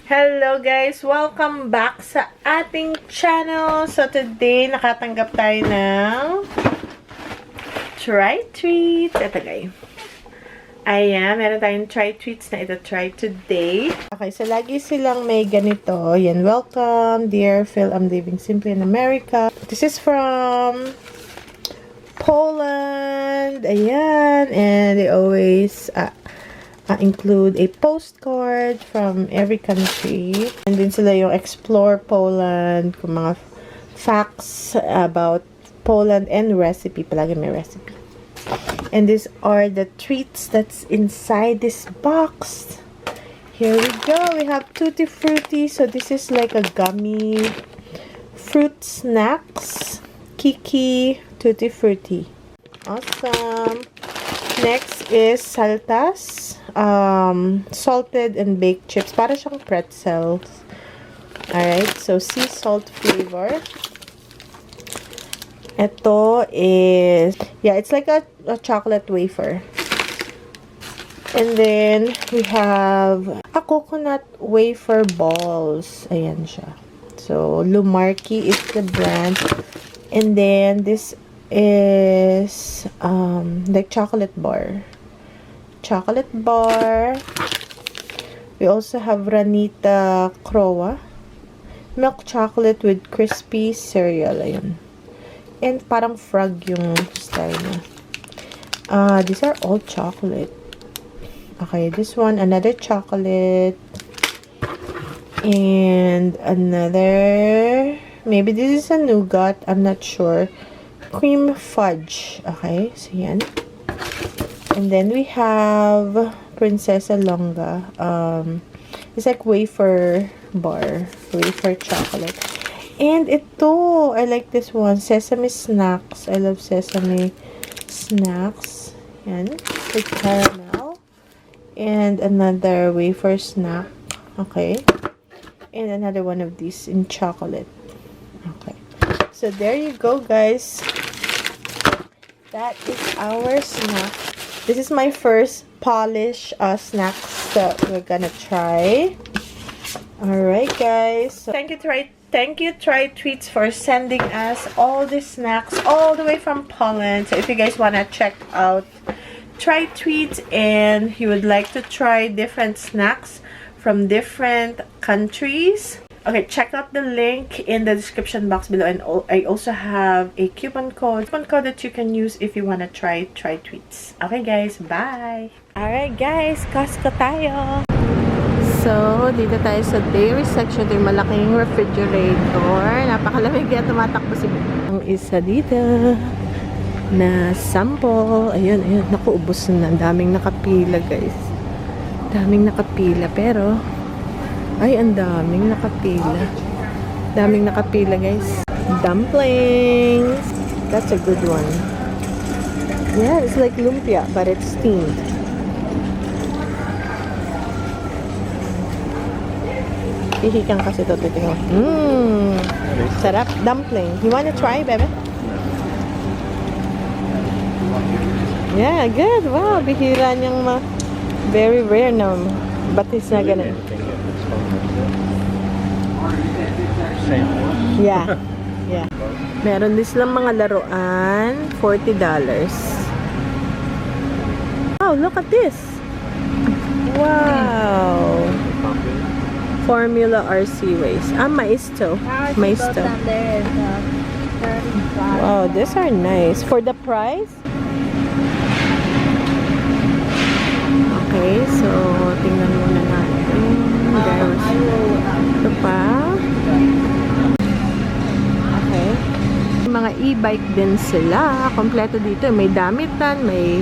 Hello guys! Welcome back sa ating channel. So today, nakatanggap tayo ng Try Treats. Ito guys. Ayan, meron tayong Try Treats na ito try today. Okay, so lagi silang may ganito. Yan, welcome, dear Phil, I'm living simply in America. This is from Poland. Ayan, and they always include a postcard from every country. And din sila yung Explore Poland, kung mga facts about Poland and recipe. Palagi may recipe. And these are the treats that's inside this box. Here we go. We have Tutti Frutti. So this is like a gummy fruit snacks. Kiki Tutti Frutti. Awesome. Next is Saltas. Salted and baked chips. Para siyang pretzels. Alright. So sea salt flavor. Ito is, yeah, it's like a chocolate wafer. And then, we have a coconut wafer balls. Ayan siya. So, Lumarki is the brand. And then, this is, like chocolate bar. Chocolate bar. We also have Ranita Croa. Milk chocolate with crispy cereal. Ayan. And parang frog yung style niya. These are all chocolate. Okay, this one, another chocolate. And another, maybe this is a nougat, I'm not sure. Cream fudge. Okay, so yan. And then we have Princesa Longa. It's like wafer bar, wafer chocolate. And ito, I like this one, sesame snacks. I love sesame snacks. Yan, with caramel. And another wafer snack. Okay. And another one of these in chocolate. Okay. So there you go, guys. That is our snack. This is my first polish snacks that we're gonna try. Alright, guys. So, thank you, Try Treats, for sending us all these snacks all the way from Poland. So if you guys want to check out Try Treats and you would like to try different snacks from different countries, okay, check out the link in the description box below. And I also have a coupon code that you can use if you want to try Treats. Okay, guys, bye! Alright, guys, Costco tayo! So, dito tayo sa dairy section. Ito yung malaking refrigerator. Napakalamig yan. Tumatakbo si ang isa dito na sample. Ayun, ayun. Naku, ubos na. Daming nakapila, guys. Daming nakapila. Pero, ay, ang daming nakapila. Daming nakapila, guys. Dumplings. That's a good one. Yeah, it's like lumpia, but it's steamed. Ihikan kasi ito. Sarap. Dumpling. You wanna try, baby? Yeah, good. Wow, bihira niyang very rare na. But it's not gonna. Yeah. Yeah. Meron din silang mga laruan. $40. Wow, look at this. Wow. Formula RC Race. Maisto. Maisto. Wow, these are nice. For the price? Okay, so tingnan muna natin. Guys, ito pa. Okay. Mga e-bike din sila. Kompleto dito. May damitan, may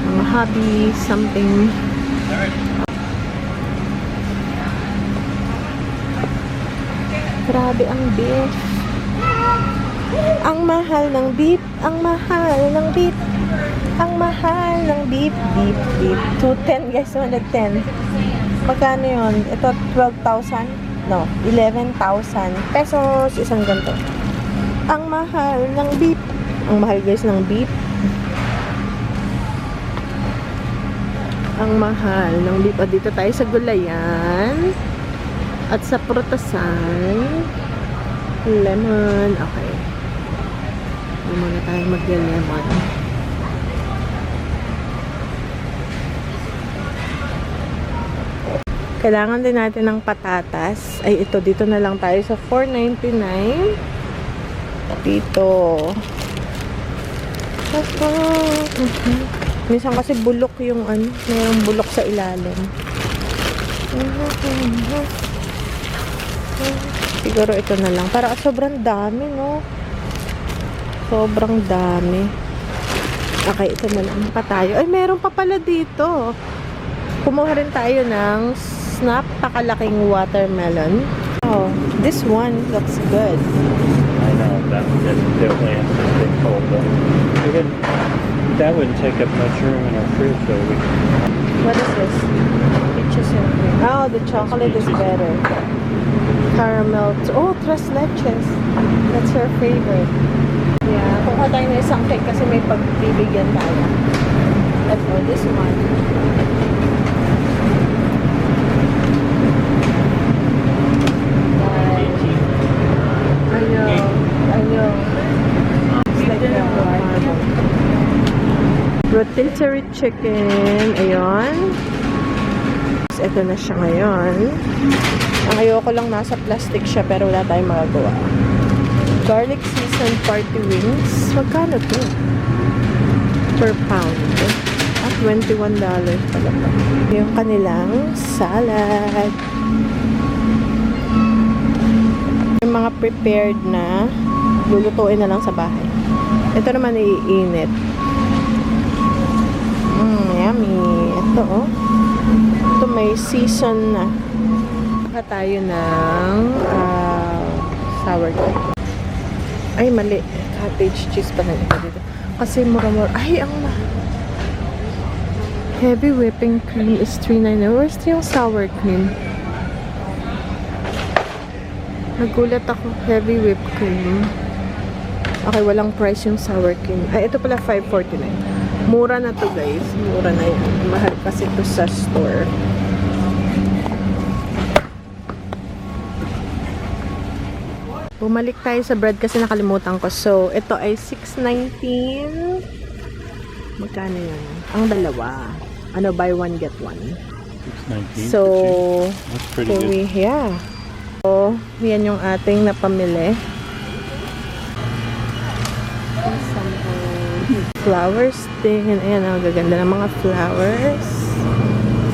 mga hobby, something. Grabe ang beef. Ang mahal ng beef. Ang mahal ng beef. Ang mahal ng beef. Beef, beef. 210 guys. 110. Magkano yun? Ito 12,000? No. 11,000 pesos. Isang ganito. Ang mahal ng beef. Ang mahal guys ng beef. Ang mahal ng beef. O, dito tayo sa gulayan. At sa prutasan, lemon. Okay. Hindi muna tayo mag-lemon. Kailangan din natin ng patatas. Ay, ito. Dito na lang tayo sa $4.99. Dito. Minsan kasi bulok yung mayroong bulok sa ilalim. Siguro ito na lang. Para sobrang dami, no? Sobrang dami. Okay, ito na lang pa tayo. Ay, meron pa pala dito. Kumuha rin tayo ng napakalaking watermelon. Oh, this one looks good. I know, that definitely has to stay cold though. That wouldn't take up much room in our fridge though. What is this? Peaches and cream. Oh, the chocolate is better. Caramel. Oh, tres leches. That's her favorite. Yeah, kuha tayo ng isang cake kasi may pagbibigyan tayo. Ito, this one. Rotisserie chicken. Ayun. Ito na siya ngayon. Ang ayoko lang nasa plastic siya pero wala tayong magagawa. Garlic seasoned party wings. Magkano to? Per pound. At $21 pala pa. Yung kanilang salad. Yung mga prepared na lulutuin na lang sa bahay. Ito naman iinit. Yummy. Ito, oh. Ito may season na. Saka tayo ng sour cream. Ay, mali. Cottage cheese pa na ito dito. Kasi mura-mura. Ay, ang heavy whipping cream is $3.99. Where's yung sour cream? Nagulat ako. Heavy whipped cream. Okay, walang price yung sour cream. Ay, ito pala $5.49. Mura na to, guys. Mura na yan. Mahal kasi to sa store. Bumalik tayo sa bread kasi nakalimutan ko. So, ito ay $6.19. Magkano yun? Ang dalawa. Ano, buy one, get one. $6.19. So, that's pretty good. Yeah. So, yan yung ating napamili. Flowers din. Ayan, ang gaganda ng mga flowers.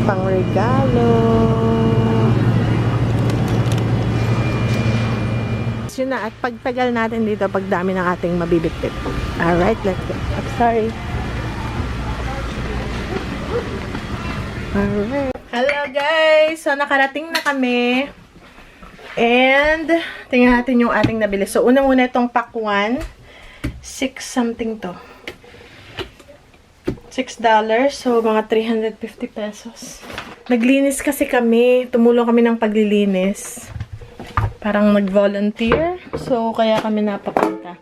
Pang regalo. Yun na. At pagtagal natin dito, pagdami ng ating mabibitbit. Alright, let's go. I'm sorry. Alright. Hello guys! So, nakarating na kami. And, tingnan natin yung ating nabili. So, una muna itong pack 1. 6 something to. $6. So, mga 350 pesos. Naglinis kasi kami. Tumulong kami ng paglilinis. Parang nag-volunteer. So, kaya kami napapunta.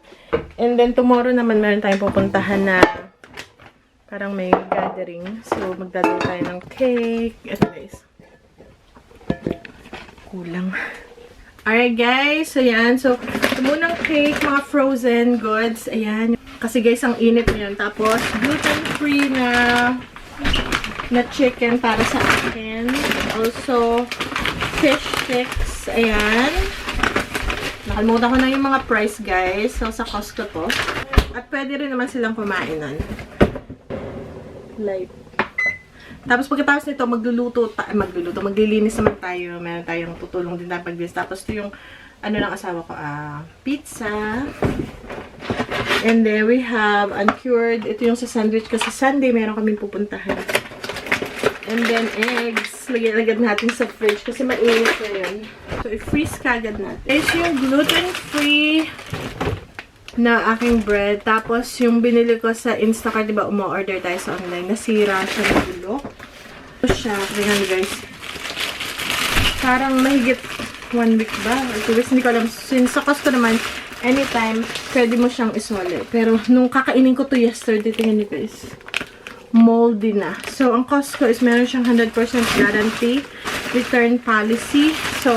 And then, tomorrow naman meron tayong pupuntahan na parang may gathering. So, magdadala tayo ng cake. Ito guys. Kulang. Alright guys. So, yan. So, ito munang cake. Mga frozen goods. Ayan. Kasi guys, ang init ngayon. Tapos, gluten-free na chicken para sa akin. Also, fish sticks. Ayan. Nakalimutan ko na yung mga price, guys. So, sa Costco to. At pwede rin naman silang kumain nun. Like. Tapos, pagkatapos nito, maglilinis naman tayo. Meron tayong tutulong din tayo paglinis. Tapos, ito yung, ano ng asawa ko, pizza. And then, we have uncured. Ito yung sa sandwich kasi Sunday meron kaming pupuntahan. And then, eggs. Lagyan agad natin sa fridge kasi mainit na yun. So, i-freeze ka agad natin. Is yung gluten-free na aking bread. Tapos, yung binili ko sa Instacart, diba, umo-order tayo sa online. Nasira siya ng bulok. Ito siya. Tingnan guys. Parang mahigit 1 week ba? Ito guys, hindi ko alam. Since sa Costco naman, anytime, pwede mo siyang isole. Pero, nung kakainin ko to yesterday, tingnan niyo guys, moldy na. So, ang Costco is meron siyang 100% guarantee. return policy. So,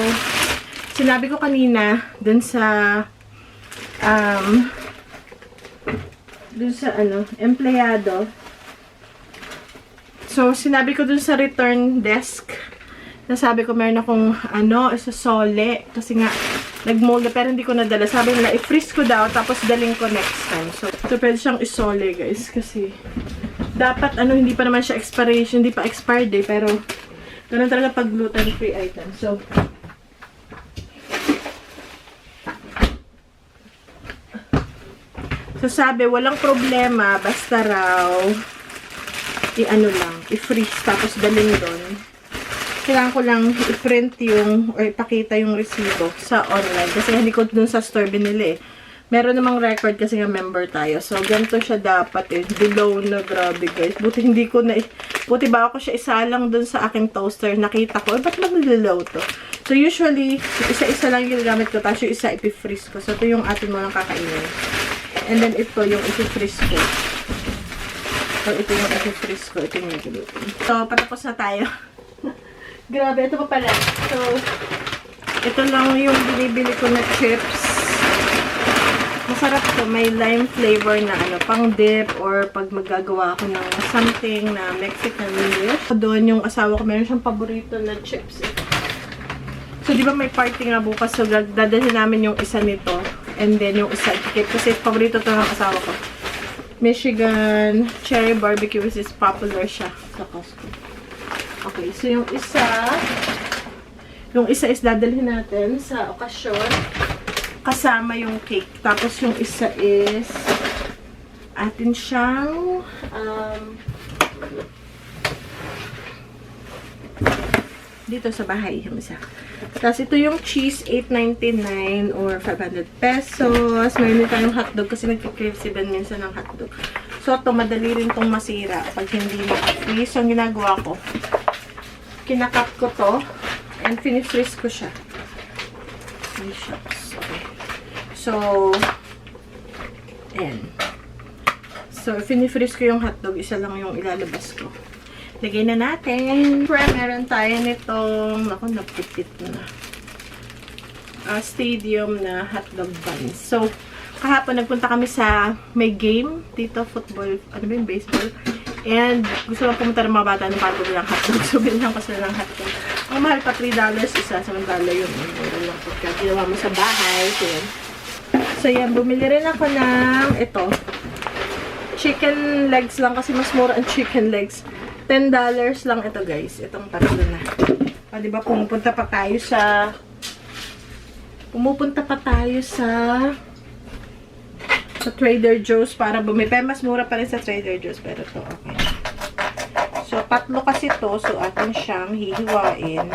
sinabi ko kanina dun sa empleyado. So, sinabi ko dun sa return desk, nasabi ko meron akong isasole kasi nga nag-mold na pero hindi ko nadala. Sabi nila i-freeze ko daw tapos daling ko next time. So pwede siyang isole guys kasi dapat hindi pa naman siya expiration, hindi pa expired pero ganun talaga pag gluten free item. So sabi walang problema basta raw i-freeze tapos daling doon. Kailangan ko lang i-print or ipakita yung resibo sa online. Kasi hindi ko dun sa store binili. Meron namang record kasi nga member tayo. So, ganito siya dapat Below na, grabe guys. Buti ba ako siya isalang dun sa aking toaster. Nakita ko, ba't mag-low to? So, usually, isa-isa lang yung gamit ko. Tapos yung isa ipi-freeze ko. So, ito yung atin mo lang kakainin. And then, ito yung ipi-freeze ko. So, ito yung ipi-freeze ko. Ito yung gluten. So, patapos na tayo. Grabe, ito pa pala. So, ito lang yung binibili ko na chips. Masarap to. May lime flavor na pang dip or pag magagawa ako ng something na Mexican dish. Doon yung asawa ko, meron siyang paborito na chips. So, di ba may party nga bukas? So, dadalhin namin yung isa nito. And then, yung isa ikikip. Kasi paborito to ng asawa ko. Michigan Cherry Barbecue, which is popular siya sa Costco. Okay, so yung isa is dadalhin natin sa okasyon kasama yung cake. Tapos yung isa is atin siyang dito sa bahay yung isa. Tapos ito yung cheese, $8.99 or 500 pesos. Meron din tayong hotdog kasi nagka-crave si Ben minsan ng hotdog. So ito, madali rin itong masira pag hindi na-freeze. So ang ginagawa ko, kinakat ko to and fini-freeze ko siya. Okay. So, ayan. So, fini-freeze ko yung hotdog. Isa lang yung ilalabas ko. Lagay na natin. Meron tayo nitong, napipit na. Stadium na hotdog buns. So, kahapon nagpunta kami sa may game dito, football, baseball. And gusto lang pumunta ng mga bata ng bago bilang hotdog. So, bilang ko sila ng hotdog. Ang mahal pa $3 isa. Samantala yun. Mura lang pagka ginawa mo sa bahay. So, yan. Bumili rin ako ng ito. Chicken legs lang kasi mas mura ang chicken legs. $10 lang ito guys. Itong tatlo na. Diba pumupunta pa tayo sa Trader Joe's para bumili. Pero mas mura pa rin sa Trader Joe's. Pero to, okay. So, tatlo kasi to. So, atin siyang hihiwain.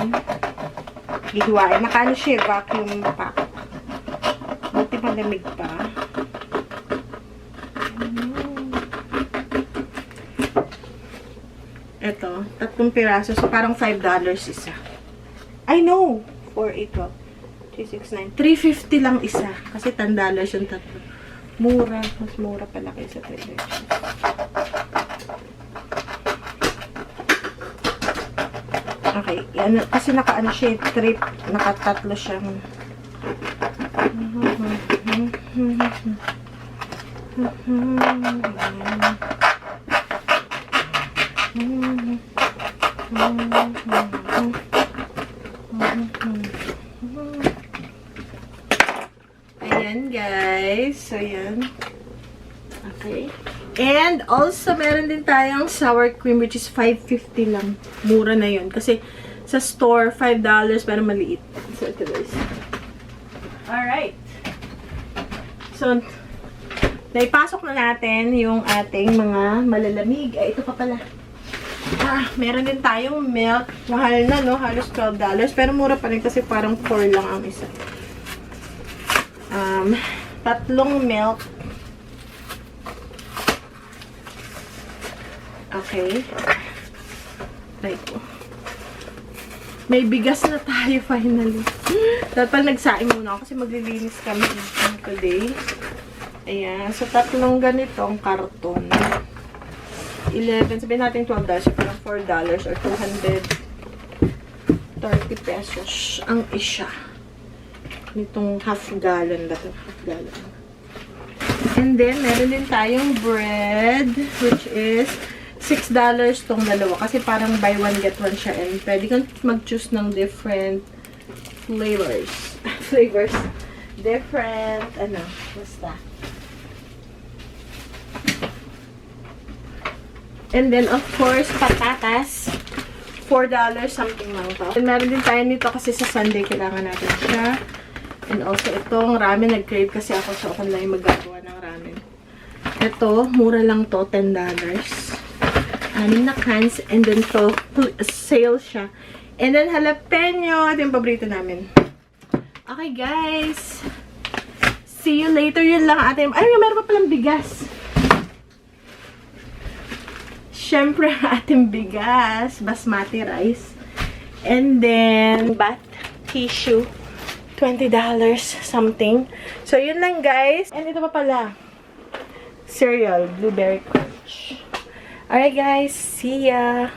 Nakaano siya, vacuum pack. Buti malamig pa. Ito, 3 piraso. So, parang $5 isa. I know! 4, 8, 12, 3, 6, 9. $3.50 lang isa. Kasi $10 yung tatlo. Mura. Mas mura pala kayo sa Trader Joe's. Okay. Yan. Kasi nakaano siya, trip. Nakatatlo siyang. Ayan, guys. So, yan. Okay. And, also, meron din tayong sour cream, which is $5.50 lang. Mura na yun. Kasi, sa store, $5, pero maliit. So, ito, guys. Alright. So, naipasok na natin yung ating mga malalamig. Ay, ito pa pala. Meron din tayong milk. Mahal na, no? Halos $12. Pero mura pa rin kasi parang 4 lang ang isa. 3 milk. Okay. Right po. May bigas na tayo finally. Dapat nagsaing muna ako kasi maglilinis kami today. Ayan. So, 3 ganitong karton. 11, sabihin natin $12, parang $4 or 200. 30 pesos ang isa. Nitong half gallon ba ito? Half gallon. And then, meron din tayong bread, which is $6 tong dalawa. Kasi parang buy one, get one siya. And pwede kang mag-choose ng different flavors. Flavors. Different, ano, basta. And then, of course, patatas. $4 something lang to. And meron din tayo nito kasi sa Sunday kailangan natin siya. And also, itong ramen. Nag-crave kasi ako sa ako na yung magagawa ng ramen. Ito, mura lang to. $10. 6 na cans. And then to, sale siya. And then, jalapeno. Ito yung paborito namin. Okay, guys. See you later. Yun lang ating... Ay, meron pa palang bigas. Siyempre, ating bigas, basmati rice. And then, bath tissue, $20 something. So, yun lang, guys. And ito pa pala, cereal, blueberry crunch. Alright, guys. See ya!